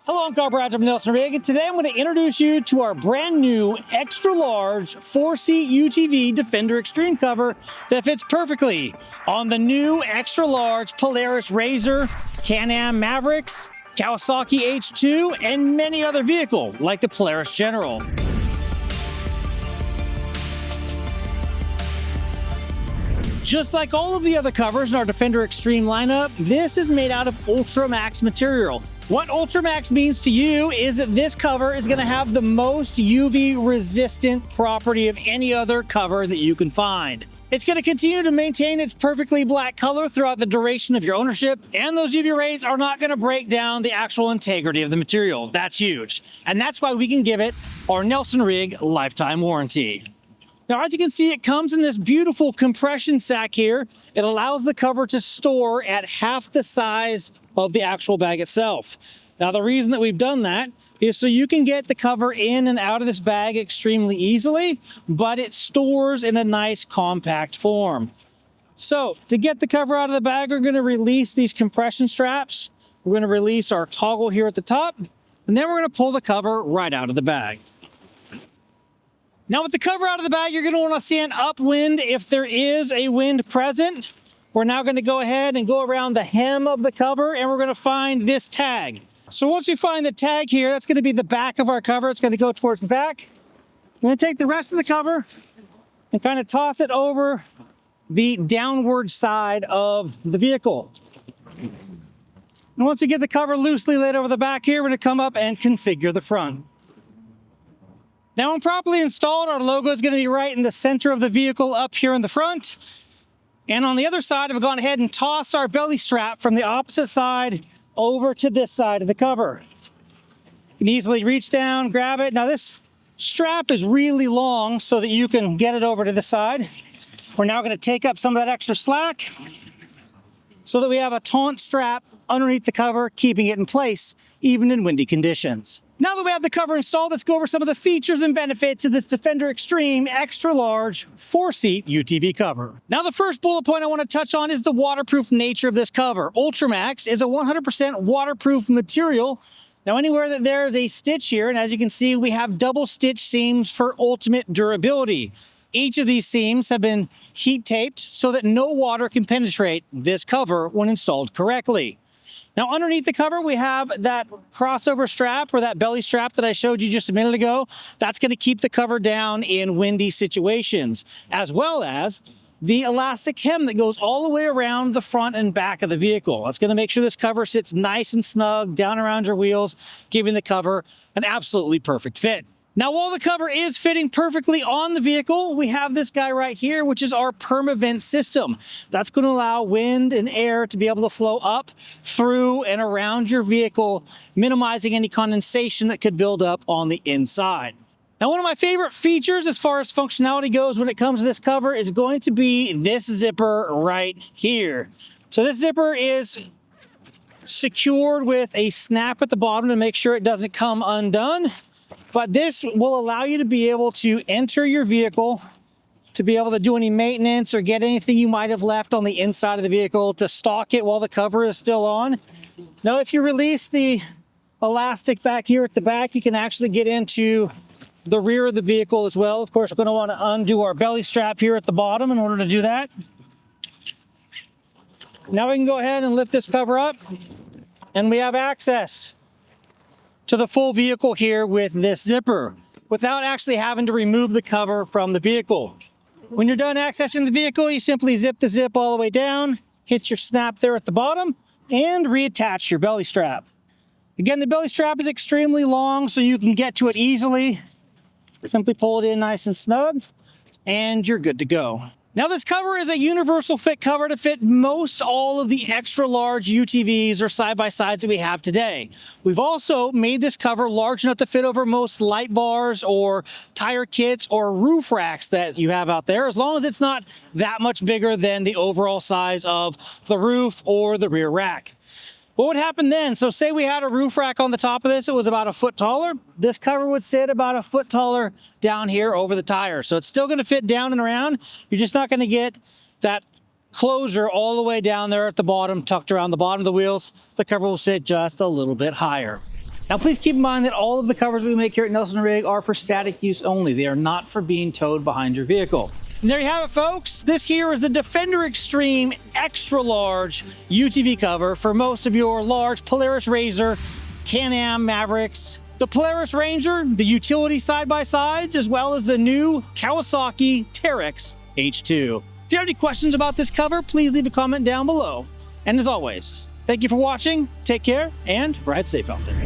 Hello, I'm Carl Bradford from Nelson-Rigg, and today I'm going to introduce you to our brand new extra large 4-seat UTV Defender Extreme cover that fits perfectly on the new extra large Polaris RZR, Can-Am Mavericks, Kawasaki H2, and many other vehicles like the Polaris General. Just like all of the other covers in our Defender Extreme lineup, this is made out of UltraMax material. What UltraMax means to you is that this cover is going to have the most UV resistant property of any other cover that you can find. It's going to continue to maintain its perfectly black color throughout the duration of your ownership, and those UV rays are not going to break down the actual integrity of the material. That's huge. And that's why we can give it our Nelson-Rigg lifetime warranty. Now, as you can see, it comes in this beautiful compression sack here. It allows the cover to store at half the size of the actual bag itself. Now, the reason that we've done that is so you can get the cover in and out of this bag extremely easily, but it stores in a nice compact form. So to get the cover out of the bag, we're going to release these compression straps. We're going to release our toggle here at the top, and then we're going to pull the cover right out of the bag. Now, with the cover out of the bag, you're going to want to stand upwind if there is a wind present. We're now going to go ahead and go around the hem of the cover, and we're going to find this tag. So once we find the tag here, that's going to be the back of our cover. It's going to go towards the back. I'm going to take the rest of the cover and kind of toss it over the downward side of the vehicle. And once you get the cover loosely laid over the back here, we're going to come up and configure the front. Now, when properly installed, our logo is going to be right in the center of the vehicle up here in the front. And on the other side, I've gone ahead and tossed our belly strap from the opposite side over to this side of the cover. You can easily reach down, grab it. Now, this strap is really long so that you can get it over to the side. We're now going to take up some of that extra slack so that we have a taut strap underneath the cover, keeping it in place, even in windy conditions. Now that we have the cover installed, let's go over some of the features and benefits of this Defender Extreme extra large 4-seat UTV cover. Now, the first bullet point I want to touch on is the waterproof nature of this cover. UltraMax is a 100% waterproof material. Now, anywhere that there is a stitch here, and as you can see, we have double stitch seams for ultimate durability. Each of these seams have been heat taped so that no water can penetrate this cover when installed correctly. Now, underneath the cover, we have that crossover strap or that belly strap that I showed you just a minute ago. That's going to keep the cover down in windy situations, as well as the elastic hem that goes all the way around the front and back of the vehicle. That's going to make sure this cover sits nice and snug down around your wheels, giving the cover an absolutely perfect fit. Now, while the cover is fitting perfectly on the vehicle, we have this guy right here, which is our Perma-Vent System. That's going to allow wind and air to be able to flow up, through, and around your vehicle, minimizing any condensation that could build up on the inside. Now, one of my favorite features as far as functionality goes when it comes to this cover is going to be this zipper right here. So this zipper is secured with a snap at the bottom to make sure it doesn't come undone. But this will allow you to be able to enter your vehicle, to be able to do any maintenance or get anything you might have left on the inside of the vehicle, to stock it while the cover is still on. Now, if you release the elastic back here at the back, you can actually get into the rear of the vehicle as well. Of course, we're going to want to undo our belly strap here at the bottom in order to do that. Now we can go ahead and lift this cover up, and we have access to the full vehicle here with this zipper without actually having to remove the cover from the vehicle. When you're done accessing the vehicle, you simply zip the zip all the way down, hit your snap there at the bottom, and reattach your belly strap. Again, the belly strap is extremely long, so you can get to it easily. Simply pull it in nice and snug, and you're good to go. Now, this cover is a universal fit cover to fit most all of the extra large UTVs or side-by-sides that we have today. We've also made this cover large enough to fit over most light bars or tire kits or roof racks that you have out there, as long as it's not that much bigger than the overall size of the roof or the rear rack. What would happen then? So say we had a roof rack on the top of this, it was about a foot taller. This cover would sit about a foot taller down here over the tire. So it's still going to fit down and around. You're just not going to get that closure all the way down there at the bottom, tucked around the bottom of the wheels. The cover will sit just a little bit higher. Now, please keep in mind that all of the covers we make here at Nelson-Rigg are for static use only. They are not for being towed behind your vehicle. And there you have it, folks. This here is the Defender Extreme Extra Large UTV cover for most of your large Polaris RZR, Can-Am Mavericks, the Polaris Ranger, the utility side-by-sides, as well as the new Kawasaki Teryx H2. If you have any questions about this cover, please leave a comment down below. And as always, thank you for watching, take care, and ride safe out there.